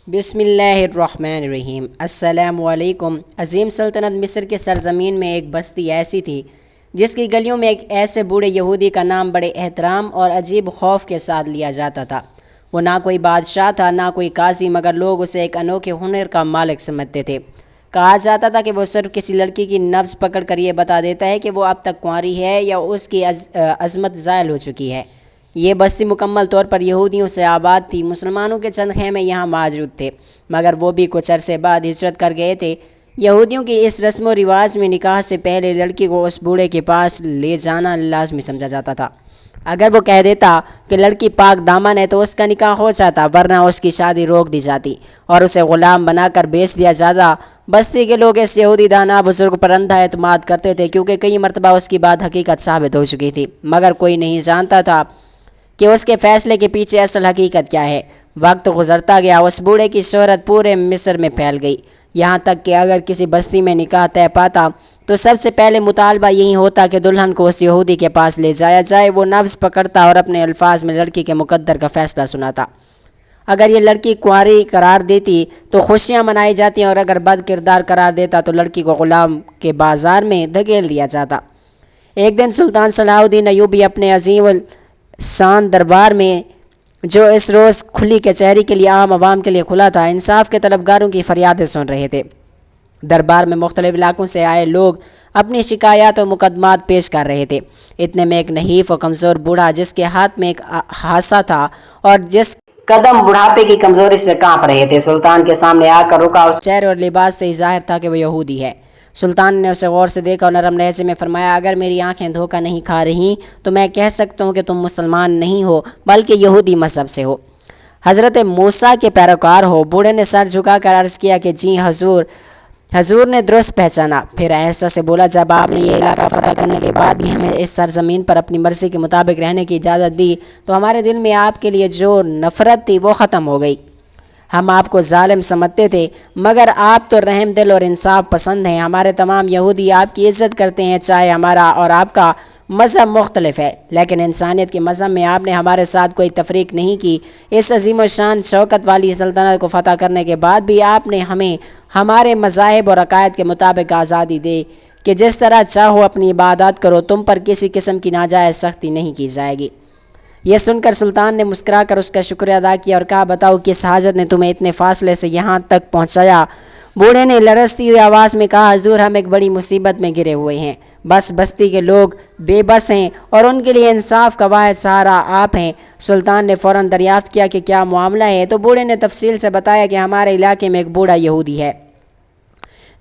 بسم اللہ الرحمن الرحیم۔ السلام علیکم۔ عظیم سلطنت مصر کے سرزمین میں ایک بستی ایسی تھی جس کی گلیوں میں ایک ایسے بوڑھے یہودی کا نام بڑے احترام اور عجیب خوف کے ساتھ لیا جاتا تھا۔ وہ نہ کوئی بادشاہ تھا نہ کوئی قاضی، مگر لوگ اسے ایک انوکھے ہنر کا مالک سمجھتے تھے۔ کہا جاتا تھا کہ وہ صرف کسی لڑکی کی نبض پکڑ کر یہ بتا دیتا ہے کہ وہ اب تک کنواری ہے یا اس کی عظمت زائل ہو چکی ہے۔ یہ بستی مکمل طور پر یہودیوں سے آباد تھی۔ مسلمانوں کے چند خیمے یہاں موجود تھے، مگر وہ بھی کچھ عرصے بعد ہجرت کر گئے تھے۔ یہودیوں کی اس رسم و رواج میں نکاح سے پہلے لڑکی کو اس بوڑھے کے پاس لے جانا لازمی سمجھا جاتا تھا۔ اگر وہ کہہ دیتا کہ لڑکی پاک دامن ہے تو اس کا نکاح ہو جاتا، ورنہ اس کی شادی روک دی جاتی اور اسے غلام بنا کر بیچ دیا جاتا۔ بستی کے لوگ اس یہودی دانا بزرگ پر اندھا اعتماد کرتے تھے، کیونکہ کئی مرتبہ اس کی بات حقیقت ثابت ہو چکی تھی، مگر کوئی نہیں جانتا تھا کہ اس کے فیصلے کے پیچھے اصل حقیقت کیا ہے۔ وقت گزرتا گیا، اس بوڑھے کی شہرت پورے مصر میں پھیل گئی، یہاں تک کہ اگر کسی بستی میں نکاح طے پاتا تو سب سے پہلے مطالبہ یہی ہوتا کہ دلہن کو اس یہودی کے پاس لے جایا جائے۔ وہ نبض پکڑتا اور اپنے الفاظ میں لڑکی کے مقدر کا فیصلہ سناتا۔ اگر یہ لڑکی کنواری قرار دیتی تو خوشیاں منائی جاتی، اور اگر بد کردار قرار دیتا تو لڑکی کو غلام کے بازار میں دھکیل دیا جاتا۔ ایک دن سلطان صلاح الدین ایوبی اپنے عظیم شان دربار میں، جو اس روز کھلی کچہری کے لیے عام عوام کے لیے کھلا تھا، انصاف کے طلبگاروں کی فریادیں سن رہے تھے۔ دربار میں مختلف علاقوں سے آئے لوگ اپنی شکایات و مقدمات پیش کر رہے تھے۔ اتنے میں ایک نحیف و کمزور بوڑھا، جس کے ہاتھ میں ایک ہاسا تھا اور جس قدم بڑھاپے کی کمزوری سے کانپ رہے تھے، سلطان کے سامنے آ کر رکا۔ اس چہرے اور لباس سے ہی ظاہر تھا کہ وہ یہودی ہے۔ سلطان نے اسے غور سے دیکھا اور نرم لہجے میں فرمایا، اگر میری آنکھیں دھوکہ نہیں کھا رہی تو میں کہہ سکتا ہوں کہ تم مسلمان نہیں ہو بلکہ یہودی مذہب سے ہو، حضرت موسیٰ کے پیروکار ہو۔ بوڑھے نے سر جھکا کر عرض کیا کہ جی حضور۔ حضور نے درست پہچانا، پھر احساس سے بولا، جب آپ نے یہ علاقہ فتح کرنے کے بعد بھی ہمیں اس سرزمین پر اپنی مرضی کے مطابق رہنے کی اجازت دی تو ہمارے دل میں آپ کے لیے جو نفرت تھی وہ ختم ہو گئی۔ ہم آپ کو ظالم سمجھتے تھے، مگر آپ تو رحم دل اور انصاف پسند ہیں۔ ہمارے تمام یہودی آپ کی عزت کرتے ہیں، چاہے ہمارا اور آپ کا مذہب مختلف ہے، لیکن انسانیت کے مذہب میں آپ نے ہمارے ساتھ کوئی تفریق نہیں کی۔ اس عظیم و شان شوکت والی سلطنت کو فتح کرنے کے بعد بھی آپ نے ہمیں ہمارے مذاہب اور عقائد کے مطابق آزادی دے کہ جس طرح چاہو اپنی عبادات کرو، تم پر کسی قسم کی ناجائز سختی نہیں کی جائے گی۔ یہ سن کر سلطان نے مسکرا کر اس کا شکریہ ادا کیا اور کہا، بتاؤ کس حاجت نے تمہیں اتنے فاصلے سے یہاں تک پہنچایا؟ بوڑھے نے لرزتی ہوئی آواز میں کہا، حضور ہم ایک بڑی مصیبت میں گرے ہوئے ہیں، بس بستی کے لوگ بے بس ہیں اور ان کے لیے انصاف کا واحد سہارا آپ ہیں۔ سلطان نے فوراً دریافت کیا کہ کیا معاملہ ہے، تو بوڑھے نے تفصیل سے بتایا کہ ہمارے علاقے میں ایک بوڑھا یہودی ہے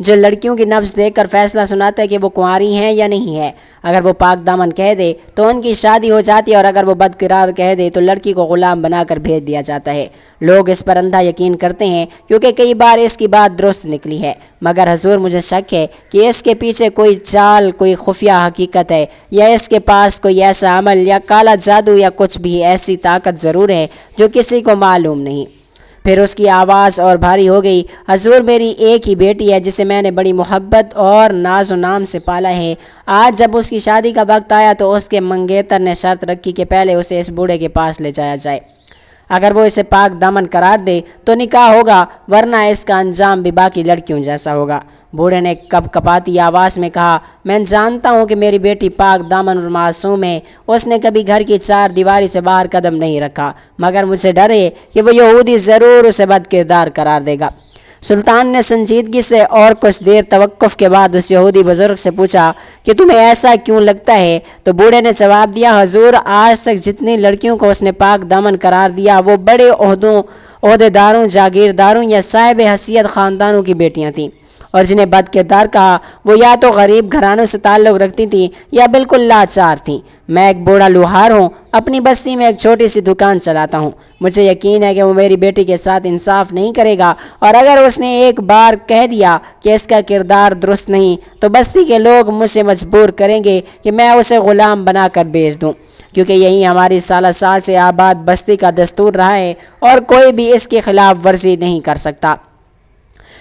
جو لڑکیوں کی نبض دیکھ کر فیصلہ سناتا ہے کہ وہ کنواری ہیں یا نہیں ہے۔ اگر وہ پاک دامن کہہ دے تو ان کی شادی ہو جاتی ہے، اور اگر وہ بد قرار کہہ دے تو لڑکی کو غلام بنا کر بھیج دیا جاتا ہے۔ لوگ اس پر اندھا یقین کرتے ہیں کیونکہ کئی بار اس کی بات درست نکلی ہے، مگر حضور مجھے شک ہے کہ اس کے پیچھے کوئی چال، کوئی خفیہ حقیقت ہے، یا اس کے پاس کوئی ایسا عمل یا کالا جادو یا کچھ بھی ایسی طاقت ضرور ہے جو کسی کو معلوم نہیں۔ پھر اس کی آواز اور بھاری ہو گئی، حضور میری ایک ہی بیٹی ہے جسے میں نے بڑی محبت اور ناز و نام سے پالا ہے۔ آج جب اس کی شادی کا وقت آیا تو اس کے منگیتر نے شرط رکھی کہ پہلے اسے اس بوڑھے کے پاس لے جایا جائے۔ اگر وہ اسے پاک دامن قرار دے تو نکاح ہوگا، ورنہ اس کا انجام بھی باقی لڑکیوں جیسا ہوگا۔ بوڑھے نے کپ کپاتی آواز میں کہا، میں جانتا ہوں کہ میری بیٹی پاک دامن اور معصوم ہے، اس نے کبھی گھر کی چار دیواری سے باہر قدم نہیں رکھا، مگر مجھے ڈر ہے کہ وہ یہودی ضرور اسے بد کردار قرار دے گا۔ سلطان نے سنجیدگی سے اور کچھ دیر توقف کے بعد اس یہودی بزرگ سے پوچھا کہ تمہیں ایسا کیوں لگتا ہے؟ تو بوڑھے نے جواب دیا، حضور آج تک جتنی لڑکیوں کو اس نے پاک دامن قرار دیا وہ بڑے عہدیداروں، جاگیرداروں یا صاحب حیثیت خاندانوں کی بیٹیاں تھیں، اور جنہیں بد کردار کہا وہ یا تو غریب گھرانوں سے تعلق رکھتی تھیں یا بالکل لاچار تھیں۔ میں ایک بوڑھا لوہار ہوں، اپنی بستی میں ایک چھوٹی سی دکان چلاتا ہوں، مجھے یقین ہے کہ وہ میری بیٹی کے ساتھ انصاف نہیں کرے گا، اور اگر اس نے ایک بار کہہ دیا کہ اس کا کردار درست نہیں تو بستی کے لوگ مجھ سے مجبور کریں گے کہ میں اسے غلام بنا کر بیچ دوں، کیونکہ یہی ہماری سالہ سال سے آباد بستی کا دستور رہا ہے اور کوئی بھی اس کی خلاف ورزی نہیں کر سکتا۔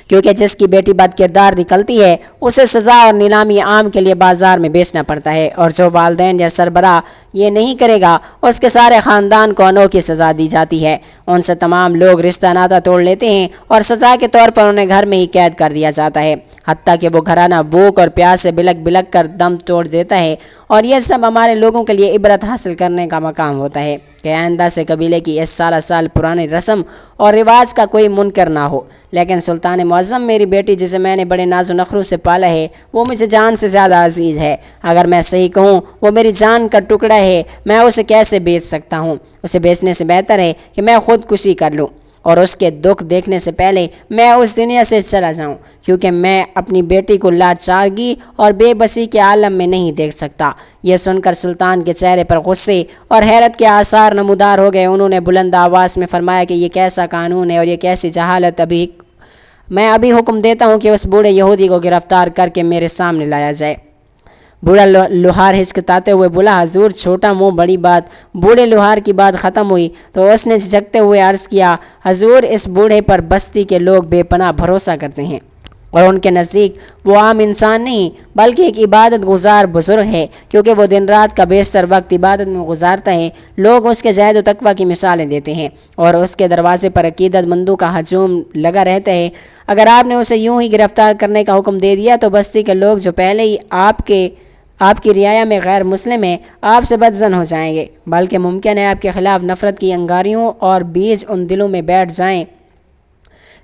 کیونکہ جس کی بیٹی بد کردار نکلتی ہے اسے سزا اور نیلامی عام کے لیے بازار میں بیچنا پڑتا ہے، اور جو والدین یا سربراہ یہ نہیں کرے گا اس کے سارے خاندان کو انوکھی سزا دی جاتی ہے۔ ان سے تمام لوگ رشتہ ناطہ توڑ لیتے ہیں اور سزا کے طور پر انہیں گھر میں ہی قید کر دیا جاتا ہے، حتیٰ کہ وہ گھرانہ بھوک اور پیاس سے بلک بلک کر دم توڑ دیتا ہے۔ اور یہ سب ہمارے لوگوں کے لیے عبرت حاصل کرنے کا مقام ہوتا ہے کہ آئندہ سے قبیلے کی اس سالہ سال پرانی رسم اور رواج کا کوئی منکر نہ ہو۔ لیکن سلطان معظم، میری بیٹی جسے میں نے بڑے ناز و نخروں سے پالا ہے، وہ مجھے جان سے زیادہ عزیز ہے۔ اگر میں صحیح کہوں وہ میری جان کا ٹکڑا ہے، میں اسے کیسے بیچ سکتا ہوں؟ اسے بیچنے سے بہتر ہے کہ میں خودکشی کر لوں اور اس کے دکھ دیکھنے سے پہلے میں اس دنیا سے چلا جاؤں، کیونکہ میں اپنی بیٹی کو لاچارگی اور بے بسی کے عالم میں نہیں دیکھ سکتا۔ یہ سن کر سلطان کے چہرے پر غصے اور حیرت کے آثار نمودار ہو گئے۔ انہوں نے بلند آواز میں فرمایا کہ یہ کیسا قانون ہے اور یہ کیسی جہالت! میں ابھی حکم دیتا ہوں کہ اس بوڑھے یہودی کو گرفتار کر کے میرے سامنے لایا جائے۔ بوڑھا لوہار ہچکتاتے ہوئے بولا، حضور چھوٹا منہ بڑی بات۔ بوڑھے لوہار کی بات ختم ہوئی تو اس نے جھجکتے ہوئے عرض کیا، حضور اس بوڑھے پر بستی کے لوگ بے پناہ بھروسہ کرتے ہیں اور ان کے نزدیک وہ عام انسان نہیں بلکہ ایک عبادت گزار بزرگ ہے، کیونکہ وہ دن رات کا بیشتر وقت عبادت میں گزارتا ہے۔ لوگ اس کے زہد و تقویٰ کی مثالیں دیتے ہیں اور اس کے دروازے پر عقیدت مندوں کا ہجوم لگا رہتا ہے۔ اگر آپ نے اسے یوں ہی گرفتار کرنے کا حکم دے دیا تو بستی کے لوگ جو پہلے ہی آپ کی رعایا میں غیر مسلم ہیں، آپ سے بدظن ہو جائیں گے، بلکہ ممکن ہے آپ کے خلاف نفرت کی انگاریوں اور بیج ان دلوں میں بیٹھ جائیں۔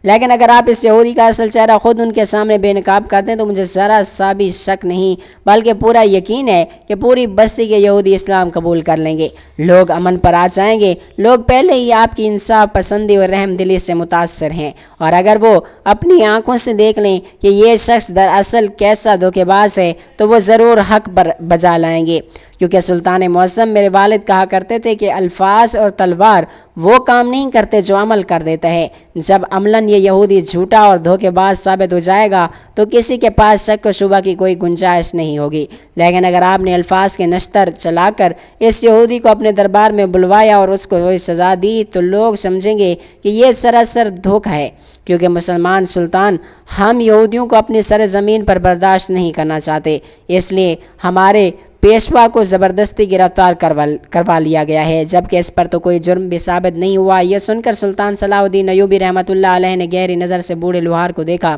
لیکن اگر آپ اس یہودی کا اصل چہرہ خود ان کے سامنے بے نقاب کر دیں تو مجھے ذرا سا بھی شک نہیں بلکہ پورا یقین ہے کہ پوری بستی کے یہودی اسلام قبول کر لیں گے، لوگ امن پر آ جائیں گے۔ لوگ پہلے ہی آپ کی انصاف پسندی اور رحم دلی سے متاثر ہیں، اور اگر وہ اپنی آنکھوں سے دیکھ لیں کہ یہ شخص دراصل کیسا دھوکے باز ہے تو وہ ضرور حق بجا لائیں گے، کیونکہ سلطان معظم میرے والد کہا کرتے تھے کہ الفاظ اور تلوار وہ کام نہیں کرتے جو عمل کر دیتا ہے۔ جب عملاً یہ یہودی جھوٹا اور دھوکے باز ثابت ہو جائے گا تو کسی کے پاس شک و شبہ کی کوئی گنجائش نہیں ہوگی، لیکن اگر آپ نے الفاظ کے نشتر چلا کر اس یہودی کو اپنے دربار میں بلوایا اور اس کو کوئی سزا دی تو لوگ سمجھیں گے کہ یہ سراسر دھوکہ ہے، کیونکہ مسلمان سلطان ہم یہودیوں کو اپنی سرزمین پر برداشت نہیں کرنا چاہتے، اس لیے ہمارے پیشوا کو زبردستی گرفتار کروا لیا گیا ہے، جبکہ اس پر تو کوئی جرم بھی ثابت نہیں ہوا۔ یہ سن کر سلطان صلاح الدین ایوبی رحمۃ اللہ علیہ نے گہری نظر سے بوڑھے لوہار کو دیکھا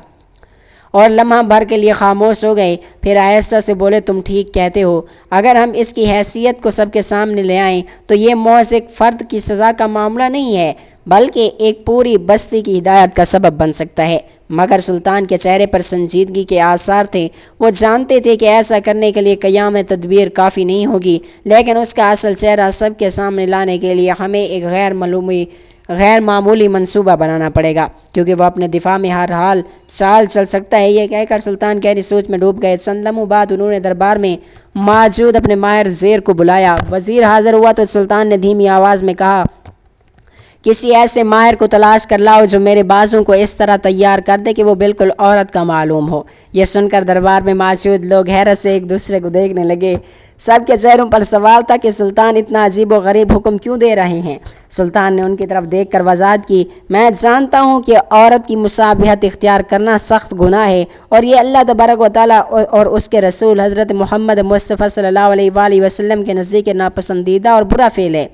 اور لمحہ بھر کے لیے خاموش ہو گئے، پھر آہستہ سے بولے، تم ٹھیک کہتے ہو، اگر ہم اس کی حیثیت کو سب کے سامنے لے آئیں تو یہ محض ایک فرد کی سزا کا معاملہ نہیں ہے بلکہ ایک پوری بستی کی ہدایت کا سبب بن سکتا ہے۔ مگر سلطان کے چہرے پر سنجیدگی کے آثار تھے، وہ جانتے تھے کہ ایسا کرنے کے لیے قیام تدبیر کافی نہیں ہوگی، لیکن اس کا اصل چہرہ سب کے سامنے لانے کے لیے ہمیں ایک غیر معمولی منصوبہ بنانا پڑے گا، کیونکہ وہ اپنے دفاع میں ہر حال چال چل سکتا ہے۔ یہ کہہ کر سلطان گہری سوچ میں ڈوب گئے۔ چند لمحوں بعد انہوں نے دربار میں موجود اپنے ماہر زیر کو بلایا۔ وزیر حاضر ہوا تو سلطان نے دھیمی آواز میں کہا، کسی ایسے ماہر کو تلاش کر لاؤ جو میرے بازوں کو اس طرح تیار کر دے کہ وہ بالکل عورت کا معلوم ہو۔ یہ سن کر دربار میں موجود لوگ حیرت سے ایک دوسرے کو دیکھنے لگے۔ سب کے چہروں پر سوال تھا کہ سلطان اتنا عجیب و غریب حکم کیوں دے رہے ہیں۔ سلطان نے ان کی طرف دیکھ کر وضاحت کی، میں جانتا ہوں کہ عورت کی مشابہت اختیار کرنا سخت گناہ ہے اور یہ اللہ تبارک و تعالیٰ اور اس کے رسول حضرت محمد مصطفیٰ صلی اللہ علیہ وآلہ وسلم کے نزدیک ناپسندیدہ اور برا فعل ہے،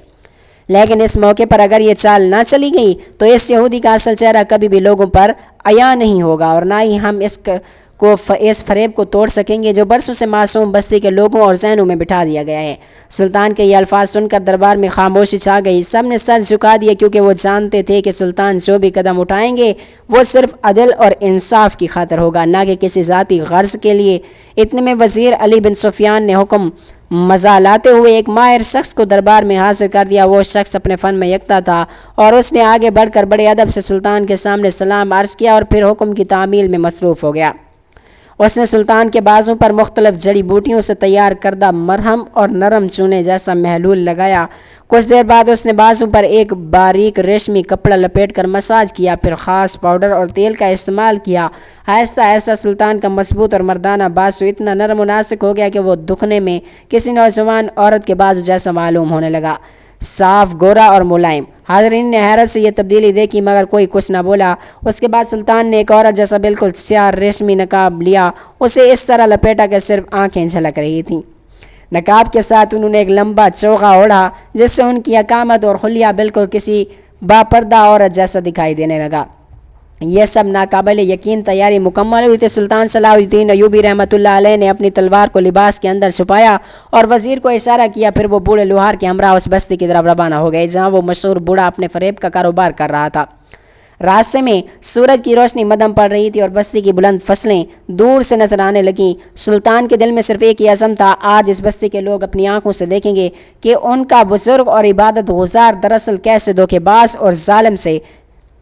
لیکن اس موقع پر اگر یہ چال نہ چلی گئی تو اس یہودی کا اصل چہرہ کبھی بھی لوگوں پر عیاں نہیں ہوگا اور نہ ہی ہم اس فریب کو توڑ سکیں گے جو برسوں سے معصوم بستی کے لوگوں اور ذہنوں میں بٹھا دیا گیا ہے۔ سلطان کے یہ الفاظ سن کر دربار میں خاموشی چھا گئی۔ سب نے سر جھکا دیا کیونکہ وہ جانتے تھے کہ سلطان جو بھی قدم اٹھائیں گے وہ صرف عدل اور انصاف کی خاطر ہوگا، نہ کہ کسی ذاتی غرض کے لیے۔ اتنے میں وزیر علی بن سفیان نے حکم مزہ لاتے ہوئے ایک ماہر شخص کو دربار میں حاضر کر دیا۔ وہ شخص اپنے فن میں یکتا تھا اور اس نے آگے بڑھ کر بڑے ادب سے سلطان کے سامنے سلام عرض کیا اور پھر حکم کی تعمیل میں مصروف ہو گیا۔ اس نے سلطان کے بازوں پر مختلف جڑی بوٹیوں سے تیار کردہ مرہم اور نرم چونے جیسا محلول لگایا۔ کچھ دیر بعد اس نے بازوں پر ایک باریک ریشمی کپڑا لپیٹ کر مساج کیا، پھر خاص پاؤڈر اور تیل کا استعمال کیا۔ آہستہ آہستہ سلطان کا مضبوط اور مردانہ بازو اتنا نرم و نازک ہو گیا کہ وہ دکھنے میں کسی نوجوان عورت کے بازو جیسا معلوم ہونے لگا۔ صاف گورا اور ملائم۔ حاضرین نے حیرت سے یہ تبدیلی دیکھی مگر کوئی کچھ نہ بولا۔ اس کے بعد سلطان نے ایک عورت جیسا بالکل سیاہ ریشمی نقاب لیا، اسے اس طرح لپیٹا کہ صرف آنکھیں جھلک رہی تھیں۔ نقاب کے ساتھ انہوں نے ایک لمبا چوغا اوڑھا جس سے ان کی اقامت اور حلیہ بالکل کسی باپردہ عورت جیسا دکھائی دینے لگا۔ یہ سب ناقابل یقین تیاری مکمل ہوئی تھی۔ سلطان صلاح الدین ایوبی رحمۃ اللہ علیہ نے اپنی تلوار کو لباس کے اندر چھپایا اور وزیر کو اشارہ کیا، پھر وہ بوڑھے لوہار کے ہمراہ اس بستی کی طرف روانہ ہو گئے جہاں وہ مشہور بوڑھا اپنے فریب کا کاروبار کر رہا تھا۔ راستے میں سورج کی روشنی مدھم پڑ رہی تھی اور بستی کی بلند فصلیں دور سے نظر آنے لگیں۔ سلطان کے دل میں صرف ایک ہی عزم تھا، آج اس بستی کے لوگ اپنی آنکھوں سے دیکھیں گے کہ ان کا بزرگ اور عبادت گزار دراصل کیسے دھوکے باز اور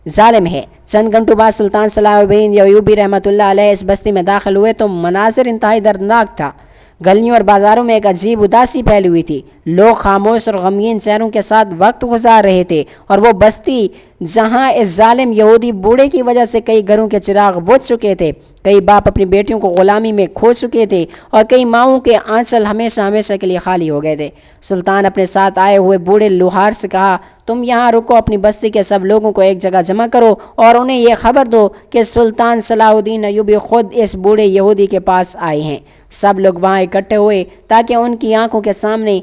ظالم ہے۔ چند گھنٹوں بعد سلطان صلاح الدین ایوبی رحمۃ اللہ علیہ اس بستی میں داخل ہوئے تو مناظر انتہائی دردناک تھا۔ گلیوں اور بازاروں میں ایک عجیب اداسی پھیلی ہوئی تھی، لوگ خاموش اور غمگین چہروں کے ساتھ وقت گزار رہے تھے، اور وہ بستی جہاں اس ظالم یہودی بوڑھے کی وجہ سے کئی گھروں کے چراغ بجھ چکے تھے، کئی باپ اپنی بیٹیوں کو غلامی میں کھو چکے تھے اور کئی ماؤں کے آنچل ہمیشہ کے لیے خالی ہو گئے تھے۔ سلطان اپنے ساتھ آئے ہوئے بوڑھے لوہار سے کہا، تم یہاں رکو، اپنی بستی کے سب لوگوں کو ایک جگہ جمع کرو اور انہیں یہ خبر دو کہ سلطان صلاح الدین ایوبی خود اس بوڑھے یہودی کے پاس آئے ہیں۔ سب لوگ وہاں اکٹھے ہوئے تاکہ ان کی آنکھوں کے سامنے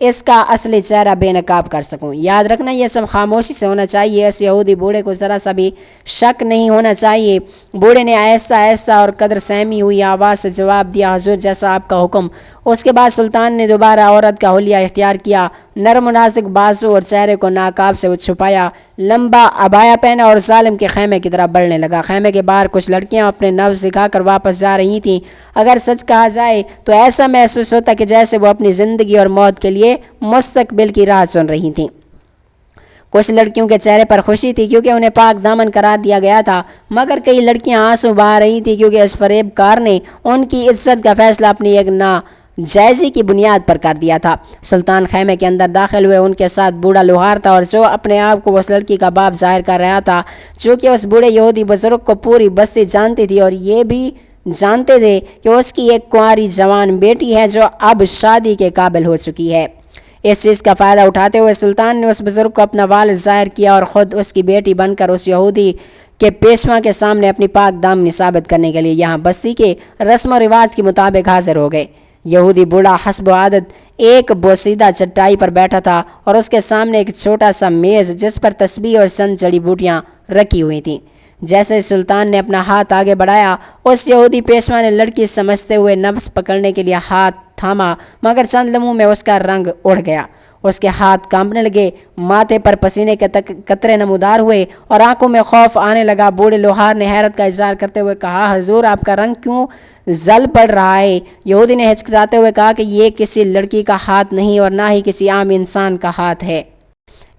اس کا اصلی چہرہ بے نقاب کر سکوں۔ یاد رکھنا یہ سب خاموشی سے ہونا چاہیے، اس یہودی بوڑھے کو ذرا سا بھی شک نہیں ہونا چاہیے۔ بوڑھے نے آہستہ اور قدر سہمی ہوئی آواز سے جواب دیا، حضور جیسا آپ کا حکم۔ اس کے بعد سلطان نے دوبارہ عورت کا حلیہ اختیار کیا، نرم و نازک بازو اور چہرے کو نقاب سے چھپایا، لمبا عبایا پہنا اور ظالم کے خیمے کی طرف بڑھنے لگا۔ خیمے کے باہر کچھ لڑکیاں اپنے نبض دکھا کر واپس جا رہی تھیں۔ اگر سچ کہا جائے تو ایسا محسوس ہوتا کہ جیسے وہ اپنی زندگی اور موت کے لیے مستقبل کی راہ چن رہی تھیں۔ کچھ لڑکیوں کے چہرے پر خوشی تھی کیونکہ انہیں پاک دامن قرار دیا گیا تھا، مگر کئی لڑکیاں آنسو بہا رہی تھیں کیونکہ اس فریب کار نے ان کی عزت کا فیصلہ اپنی ایک ناجائزی کی بنیاد پر کر دیا تھا۔ سلطان خیمے کے اندر داخل ہوئے، ان کے ساتھ بوڑھا لوہار تھا اور جو اپنے آپ کو اس لڑکی کا باپ ظاہر کر رہا تھا۔ چونکہ اس بوڑھے یہودی بزرگ کو پوری بستی جانتی تھی اور یہ بھی جانتے تھے کہ اس کی ایک کنواری جوان بیٹی ہے جو اب شادی کے قابل ہو چکی ہے۔ اس چیز کا فائدہ اٹھاتے ہوئے سلطان نے اس بزرگ کو اپنا والد ظاہر کیا اور خود اس کی بیٹی بن کر اس یہودی کے پیشوا کے سامنے اپنی پاک دامنی ثابت کرنے کے لیے یہاں بستی کے رسم و رواج کے مطابق حاضر ہو گئے۔ یہودی بوڑھا حسب عادت ایک بوسیدہ چٹائی پر بیٹھا تھا اور اس کے سامنے ایک چھوٹا سا میز جس پر تسبیح اور چند جڑی بوٹیاں رکھی ہوئی تھیں۔ جیسے سلطان نے اپنا ہاتھ آگے بڑھایا، اس یہودی پیشوا نے لڑکی سمجھتے ہوئے نفس پکڑنے کے لیے ہاتھ تھاما، مگر چند لمحوں میں اس کا رنگ اڑ گیا۔ اس کے ہاتھ کانپنے لگے، ماتھے پر پسینے کے قطرے نمودار ہوئے اور آنکھوں میں خوف آنے لگا۔ بوڑھے لوہار نے حیرت کا اظہار کرتے ہوئے کہا، حضور آپ کا رنگ کیوں زل پڑ رہا ہے؟ یہودی نے ہچکچاتے ہوئے کہا کہ یہ کسی لڑکی کا ہاتھ نہیں اور نہ ہی کسی عام انسان کا ہاتھ ہے،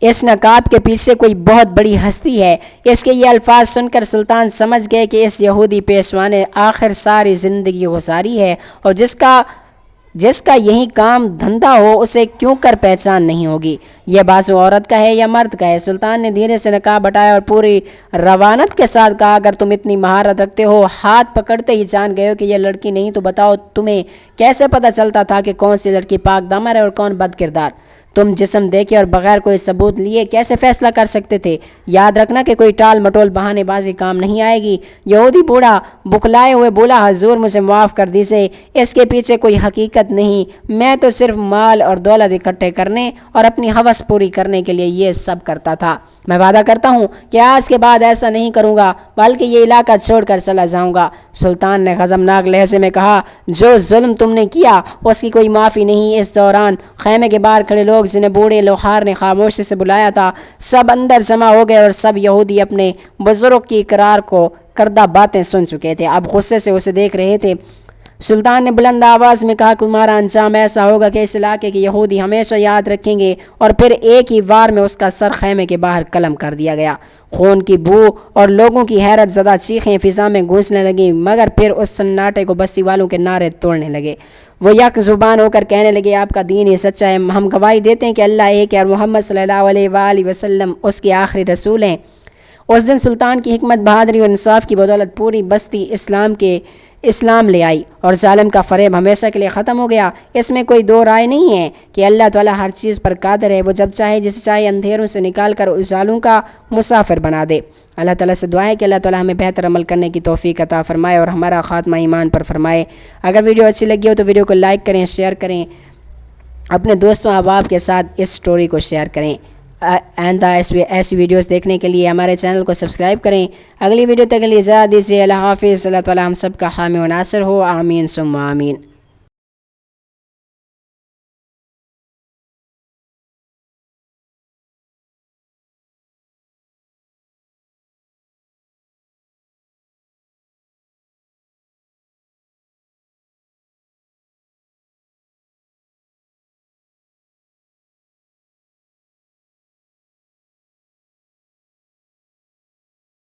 اس نقاب کے پیچھے کوئی بہت بڑی ہستی ہے۔ اس کے یہ الفاظ سن کر سلطان سمجھ گئے کہ اس یہودی پیشوا نے آخر ساری زندگی گزاری ہے اور جس کا یہی کام دھندا ہو اسے کیوں کر پہچان نہیں ہوگی۔ یہ بازو عورت کا ہے یا مرد کا ہے؟ سلطان نے دھیرے سے نقاب ہٹایا اور پوری روانت کے ساتھ کہا، اگر تم اتنی مہارت رکھتے ہو، ہاتھ پکڑتے ہی جان گئے ہو کہ یہ لڑکی نہیں، تو بتاؤ تمہیں کیسے پتہ چلتا تھا کہ کون سی لڑکی پاک دامن ہے اور کون بد کردار؟ تم جسم دیکھے اور بغیر کوئی ثبوت لیے کیسے فیصلہ کر سکتے تھے؟ یاد رکھنا کہ کوئی ٹال مٹول بہانے بازی کام نہیں آئے گی۔ یہودی بوڑھا بکھلائے ہوئے بولا، حضور مجھے معاف کر دیجیے، اس کے پیچھے کوئی حقیقت نہیں، میں تو صرف مال اور دولت اکٹھے کرنے اور اپنی ہوس پوری کرنے کے لیے یہ سب کرتا تھا۔ میں وعدہ کرتا ہوں کہ آج کے بعد ایسا نہیں کروں گا، بلکہ یہ علاقہ چھوڑ کر چلا جاؤں گا۔ سلطان نے غضبناک لہجے میں کہا، جو ظلم تم نے کیا اس کی کوئی معافی نہیں۔ اس دوران خیمے کے باہر کھڑے لوگ جنہیں بوڑھے لوہار نے خاموشی سے بلایا تھا، سب اندر جمع ہو گئے اور سب یہودی اپنے بزرگ کی اقرار کو کردہ باتیں سن چکے تھے، اب غصے سے اسے دیکھ رہے تھے۔ سلطان نے بلند آواز میں کہا کہ تمہارا انجام ایسا ہوگا کہ اس علاقے کے یہودی ہمیشہ یاد رکھیں گے، اور پھر ایک ہی وار میں اس کا سر خیمے کے باہر قلم کر دیا گیا۔ خون کی بو اور لوگوں کی حیرت زدہ چیخیں فضا میں گونجنے لگیں، مگر پھر اس سناٹے کو بستی والوں کے نعرے توڑنے لگے۔ وہ یک زبان ہو کر کہنے لگے، آپ کا دین ہی سچا ہے، ہم گواہی دیتے ہیں کہ اللہ ایک ہے اور محمد صلی اللہ علیہ وآلہ وسلم اس کے آخری رسول ہیں۔ اس دن سلطان کی حکمت، بہادری اور انصاف کی بدولت پوری بستی اسلام کے اسلام لے آئی اور ظالم کا فریب ہمیشہ کے لیے ختم ہو گیا۔ اس میں کوئی دو رائے نہیں ہے کہ اللہ تعالیٰ ہر چیز پر قادر ہے، وہ جب چاہے جسے چاہے اندھیروں سے نکال کر اجالوں کا مسافر بنا دے۔ اللہ تعالیٰ سے دعا ہے کہ اللہ تعالیٰ ہمیں بہتر عمل کرنے کی توفیق عطا فرمائے اور ہمارا خاتمہ ایمان پر فرمائے۔ اگر ویڈیو اچھی لگی ہو تو ویڈیو کو لائک کریں، شیئر کریں، اپنے دوستوں احباب کے ساتھ اس سٹوری کو شیئر کریں۔ آئندہ ایسی ویڈیوز دیکھنے کے لیے ہمارے چینل کو سبسکرائب کریں۔ اگلی ویڈیو تک کے لیے اجازت دیجیے۔ اللہ حافظ۔ اللہ تعالیٰ ہم سب کا حامی و ناصر ہو، آمین ثم آمین۔